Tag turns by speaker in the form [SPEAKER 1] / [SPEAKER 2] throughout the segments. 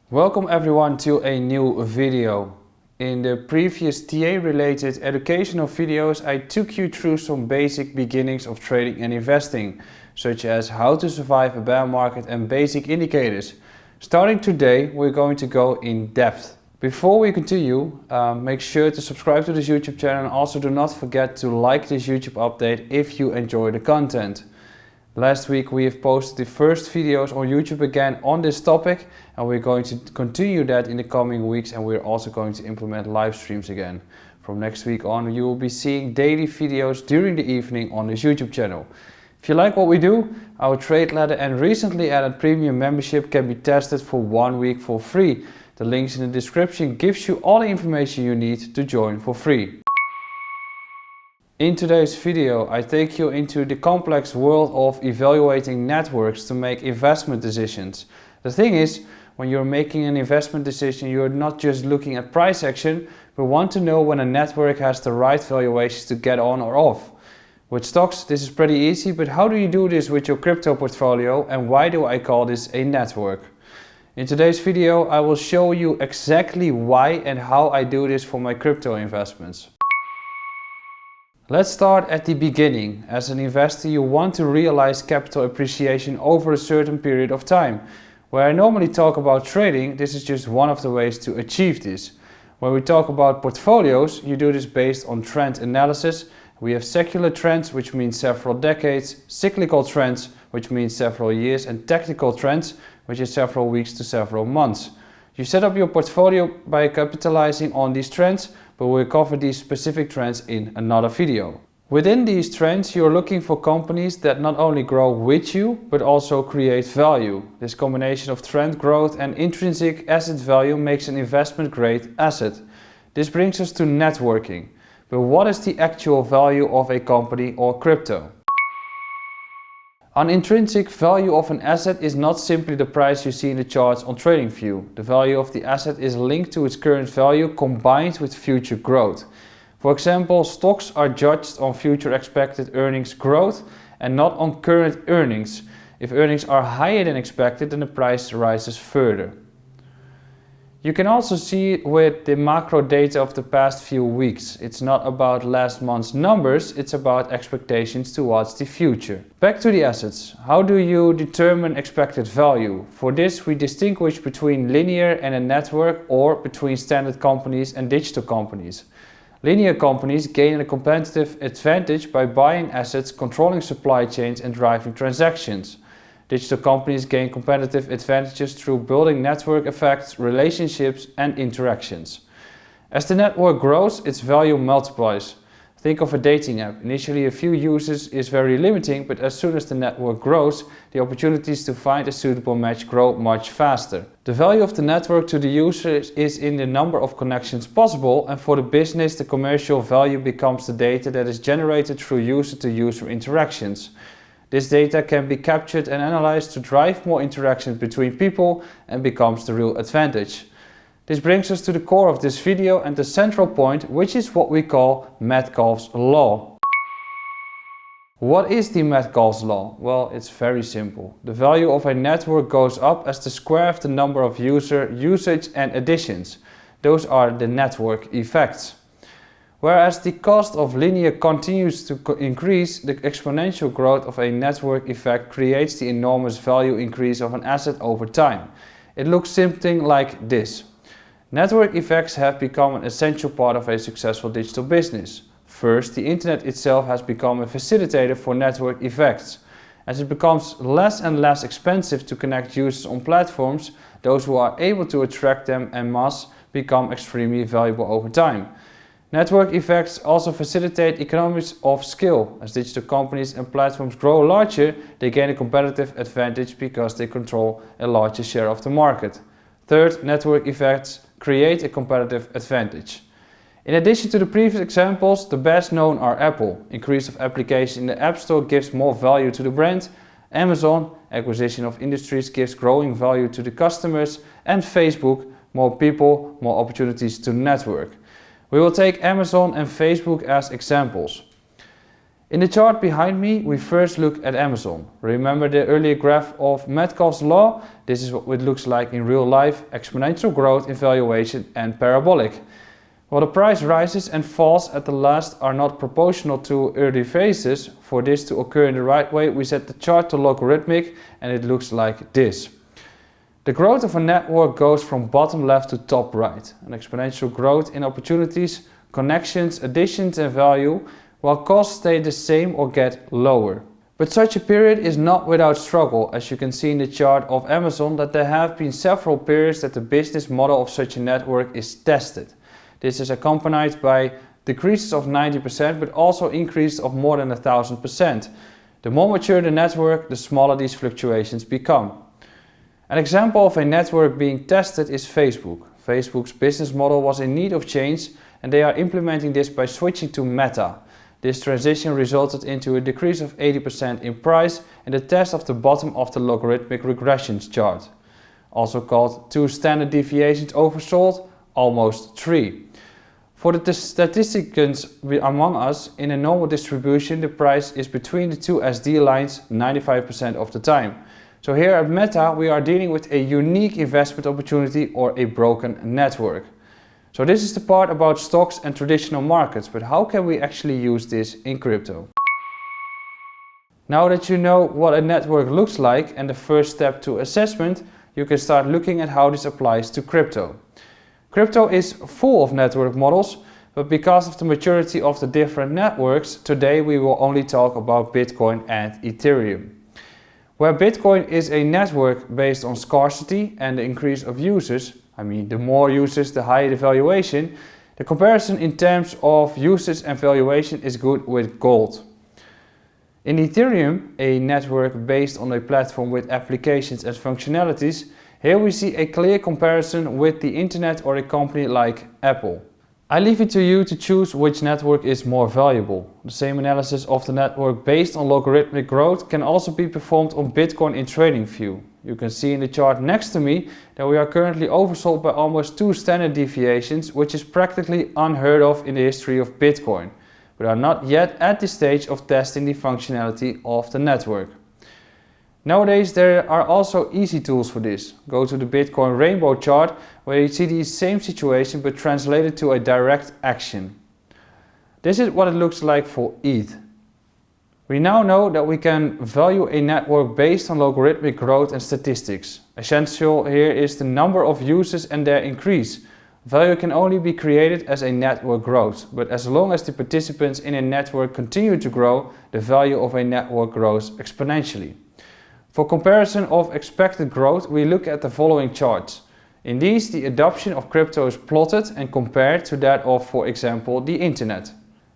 [SPEAKER 1] Welcome everyone to a new video. In the previous TA related educational videos I took you through some basic beginnings of trading and investing, such as how to survive a bear market and basic indicators. Starting today we're going to go in depth. Before we continue, make sure to subscribe to this YouTube channel and also do not forget to like this YouTube update if you enjoy the content. Last week we have posted the first videos on YouTube again on this topic, and we're going to continue that in the coming weeks, and we're also going to implement live streams again. From next week on you will be seeing daily videos during the evening on this YouTube channel. If you like what we do, our trade ladder and recently added premium membership can be tested for 1 week for free. The links in the description gives you all the information you need to join for free. In today's video I take you into the complex world of evaluating networks to make investment decisions. The thing is, when you're making an investment decision you're not just looking at price action, but want to know when a network has the right valuations to get on or off. With stocks this is pretty easy, but how do you do this with your crypto portfolio, and why do I call this a network? In today's video I will show you exactly why and how I do this for my crypto investments. Let's start at the beginning. As an investor you want to realize capital appreciation over a certain period of time. Where I normally talk about trading, this is just one of the ways to achieve this. When we talk about portfolios, you do this based on trend analysis. We have secular trends, which means several decades, cyclical trends, which means several years, and technical trends, which is several weeks to several months. You set up your portfolio by capitalizing on these trends, but we'll cover these specific trends in another video. Within these trends you're looking for companies that not only grow with you, but also create value. This combination of trend growth and intrinsic asset value makes an investment grade asset. This brings us to networking. But what is the actual value of a company or crypto? An intrinsic value of an asset is not simply the price you see in the charts on TradingView. The value of the asset is linked to its current value combined with future growth. For example, stocks are judged on future expected earnings growth and not on current earnings. If earnings are higher than expected, then the price rises further. You can also see it with the macro data of the past few weeks. It's not about last month's numbers, it's about expectations towards the future. Back to the assets. How do you determine expected value? For this we distinguish between linear and a network, or between standard companies and digital companies. Linear companies gain a competitive advantage by buying assets, controlling supply chains and driving transactions. Digital companies gain competitive advantages through building network effects, relationships and interactions. As the network grows, its value multiplies. Think of a dating app. Initially a few users is very limiting, but as soon as the network grows, the opportunities to find a suitable match grow much faster. The value of the network to the user is in the number of connections possible, and for the business the commercial value becomes the data that is generated through user-to-user interactions. This data can be captured and analyzed to drive more interactions between people and becomes the real advantage. This brings us to the core of this video and the central point, which is what we call Metcalfs Law. What is the Metcalfs Law? Well, it's very simple. The value of a network goes up as the square of the number of usage and additions. Those are the network effects. Whereas the cost of linear continues to increase, the exponential growth of a network effect creates the enormous value increase of an asset over time. It looks something like this. Network effects have become an essential part of a successful digital business. First, the internet itself has become a facilitator for network effects. As it becomes less and less expensive to connect users on platforms, those who are able to attract them en masse become extremely valuable over time. Network effects also facilitate economies of scale. As digital companies and platforms grow larger, they gain a competitive advantage because they control a larger share of the market. Third, network effects create a competitive advantage. In addition to the previous examples, the best known are Apple. Increase of application in the App Store gives more value to the brand. Amazon, acquisition of industries gives growing value to the customers. And Facebook, more people, more opportunities to network. We will take Amazon and Facebook as examples. In the chart behind me, we first look at Amazon. Remember the earlier graph of Metcalfs Law? This is what it looks like in real life: exponential growth in valuation and parabolic. While the price rises and falls at the last are not proportional to early phases, for this to occur in the right way, we set the chart to logarithmic and it looks like this. The growth of a network goes from bottom left to top right. An exponential growth in opportunities, connections, additions and value, while costs stay the same or get lower. But such a period is not without struggle, as you can see in the chart of Amazon that there have been several periods that the business model of such a network is tested. This is accompanied by decreases of 90% but also increases of more than 1000%. The more mature the network, the smaller these fluctuations become. An example of a network being tested is Facebook. Facebook's business model was in need of change and they are implementing this by switching to Meta. This transition resulted into a decrease of 80% in price and the test of the bottom of the logarithmic regressions chart. Also called 2 standard deviations oversold, almost 3. For the statisticians among us, in a normal distribution the price is between the 2 SD lines 95% of the time. So here at Meta we are dealing with a unique investment opportunity or a broken network. So this is the part about stocks and traditional markets, but how can we actually use this in crypto? Now that you know what a network looks like and the first step to assessment, you can start looking at how this applies to crypto. Crypto is full of network models, but because of the maturity of the different networks, today we will only talk about Bitcoin and Ethereum. Where Bitcoin is a network based on scarcity and the increase of users, the more users the higher the valuation, the comparison in terms of usage and valuation is good with gold. In Ethereum, a network based on a platform with applications and functionalities, here we see a clear comparison with the internet or a company like Apple. I leave it to you to choose which network is more valuable. The same analysis of the network based on logarithmic growth can also be performed on Bitcoin in TradingView. You can see in the chart next to me that we are currently oversold by almost 2 standard deviations, which is practically unheard of in the history of Bitcoin, but are not yet at the stage of testing the functionality of the network. Nowadays there are also easy tools for this. Go to the Bitcoin rainbow chart where you see the same situation but translated to a direct action. This is what it looks like for ETH. We now know that we can value a network based on logarithmic growth and statistics. Essential here is the number of users and their increase. Value can only be created as a network grows, but as long as the participants in a network continue to grow, the value of a network grows exponentially. For comparison of expected growth, we look at the following charts. In these, the adoption of crypto is plotted and compared to that of, for example, the internet.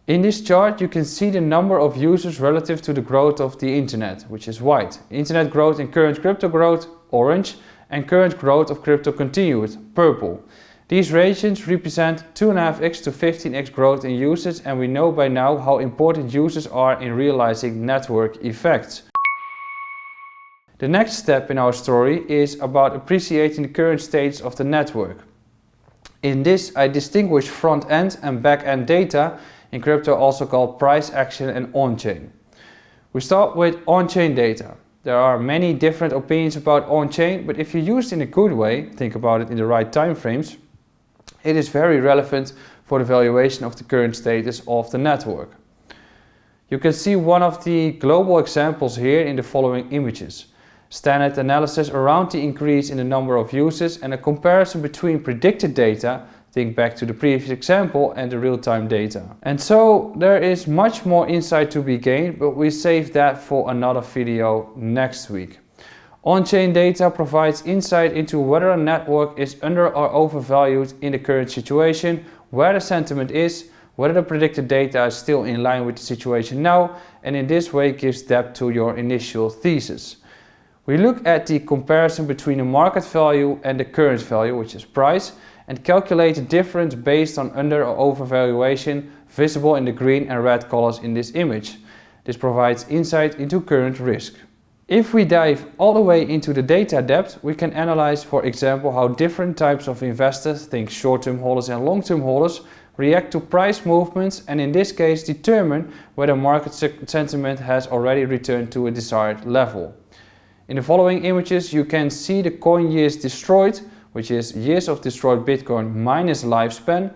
[SPEAKER 1] In this chart, you can see the number of users relative to the growth of the internet, which is white. Internet growth and current crypto growth, orange, and current growth of crypto continued, purple. These ratios represent 2.5x to 15x growth in users, and we know by now how important users are in realizing network effects. The next step in our story is about appreciating the current stage of the network. In this, I distinguish front-end and back-end data, in crypto also called price action and on-chain. We start with on-chain data. There are many different opinions about on-chain, but if you use it in a good way, think about it in the right time frames, it is very relevant for the valuation of the current status of the network. You can see one of the global examples here in the following images. Standard analysis around the increase in the number of users and a comparison between predicted data, think back to the previous example, and the real-time data. And so there is much more insight to be gained, but we save that for another video next week. On-chain data provides insight into whether a network is under or overvalued in the current situation, where the sentiment is, whether the predicted data is still in line with the situation now, and in this way gives depth to your initial thesis. We look at the comparison between the market value and the current value, which is price, and calculate the difference based on under or overvaluation visible in the green and red colors in this image. This provides insight into current risk. If we dive all the way into the data depth, we can analyze, for example, how different types of investors, think short-term holders and long-term holders, react to price movements, and in this case determine whether market sentiment has already returned to a desired level. In the following images you can see the coin years destroyed, which is years of destroyed Bitcoin minus lifespan,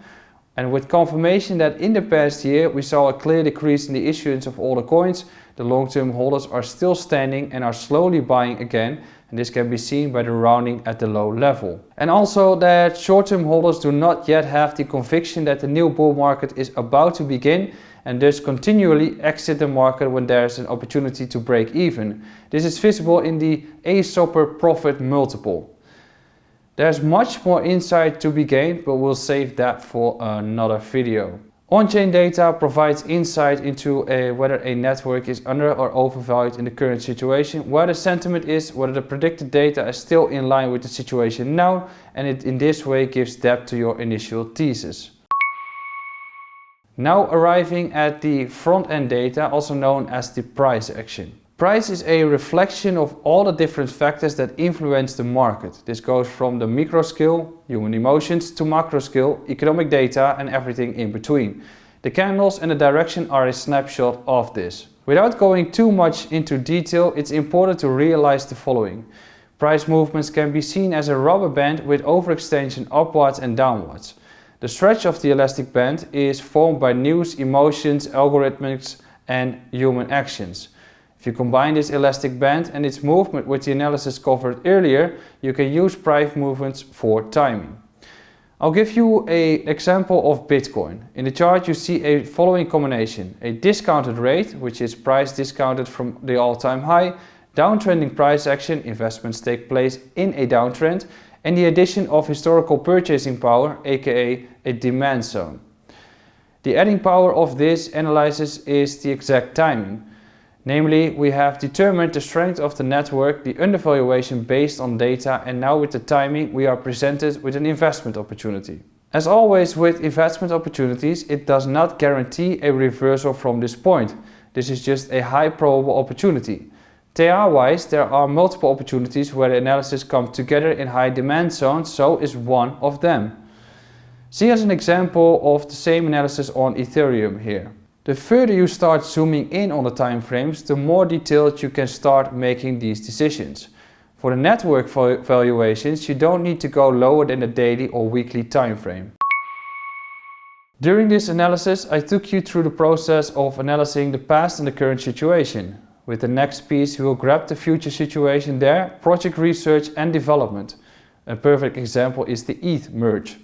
[SPEAKER 1] and with confirmation that in the past year we saw a clear decrease in the issuance of all the coins, the long-term holders are still standing and are slowly buying again, and this can be seen by the rounding at the low level. And also that short-term holders do not yet have the conviction that the new bull market is about to begin, and thus continually exit the market when there is an opportunity to break even. This is visible in the ASOPR profit multiple. There's much more insight to be gained, but we'll save that for another video. On-chain data provides insight into whether a network is under or overvalued in the current situation, where the sentiment is, whether the predicted data is still in line with the situation now, and it in this way gives depth to your initial thesis. Now arriving at the front-end data, also known as the price action. Price is a reflection of all the different factors that influence the market. This goes from the micro scale, human emotions, to macro scale, economic data, and everything in between. The candles and the direction are a snapshot of this. Without going too much into detail, it's important to realize the following. Price movements can be seen as a rubber band with overextension upwards and downwards. The stretch of the elastic band is formed by news, emotions, algorithms, and human actions. If you combine this elastic band and its movement with the analysis covered earlier, you can use price movements for timing. I'll give you an example of Bitcoin. In the chart you see a following combination: a discounted rate, which is price discounted from the all-time high, downtrending price action, investments take place in a downtrend, and the addition of historical purchasing power, aka a demand zone. The adding power of this analysis is the exact timing. Namely, we have determined the strength of the network, the undervaluation based on data, and now with the timing we are presented with an investment opportunity. As always with investment opportunities, it does not guarantee a reversal from this point. This is just a high probable opportunity. TR-wise, there are multiple opportunities where the analysis comes together in high demand zones, so is one of them. See as an example of the same analysis on Ethereum here. The further you start zooming in on the time frames, the more detailed you can start making these decisions. For the network valuations, you don't need to go lower than the daily or weekly time frame. During this analysis, I took you through the process of analyzing the past and the current situation. With the next piece, we will grab the future situation there, project research and development. A perfect example is the ETH merge.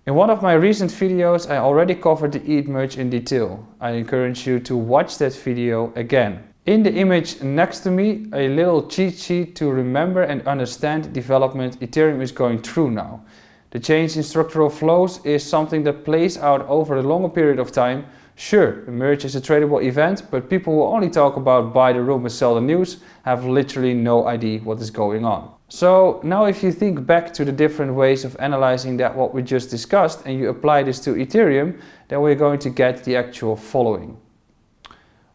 [SPEAKER 1] In one of my recent videos I already covered the ETH merge in detail. I encourage you to watch that video again. In the image next to me, a little cheat sheet to remember and understand the development Ethereum is going through now. The change in structural flows is something that plays out over a longer period of time. Sure, the merge is a tradable event, but people who only talk about buy the rumors, sell the news have literally no idea what is going on. So now if you think back to the different ways of analyzing that what we just discussed and you apply this to Ethereum, then we're going to get the actual following.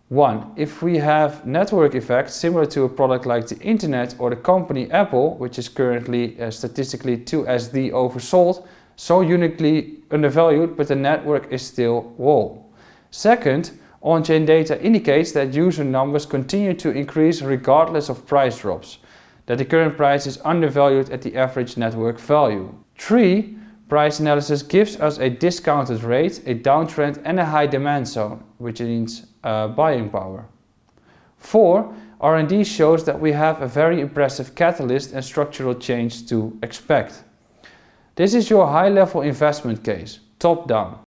[SPEAKER 1] 1. If we have network effects similar to a product like the internet or the company Apple, which is currently statistically 2SD oversold, so uniquely undervalued, but the network is still whole. Second, on-chain data indicates that user numbers continue to increase regardless of price drops, that the current price is undervalued at the average network value. 3. Price analysis gives us a discounted rate, a downtrend and a high demand zone, which means buying power. 4. R&D shows that we have a very impressive catalyst and structural change to expect. This is your high-level investment case, top-down.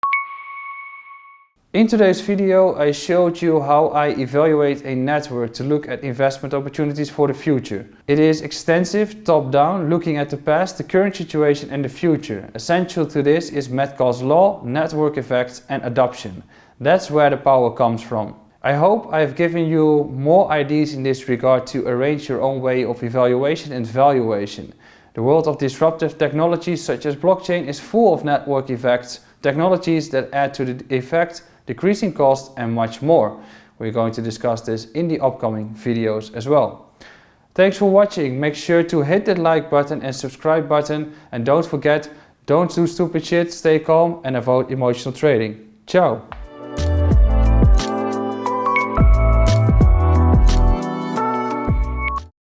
[SPEAKER 1] In today's video I showed you how I evaluate a network to look at investment opportunities for the future. It is extensive, top-down, looking at the past, the current situation and the future. Essential to this is Metcalfs Law, network effects and adoption. That's where the power comes from. I hope I've given you more ideas in this regard to arrange your own way of evaluation and valuation. The world of disruptive technologies such as blockchain is full of network effects, technologies that add to the effect, decreasing cost and much more. We're going to discuss this in the upcoming videos as well. Thanks for watching. Make sure to hit that like button and subscribe button, and don't forget, Don't do stupid shit, stay calm and avoid emotional trading. Ciao!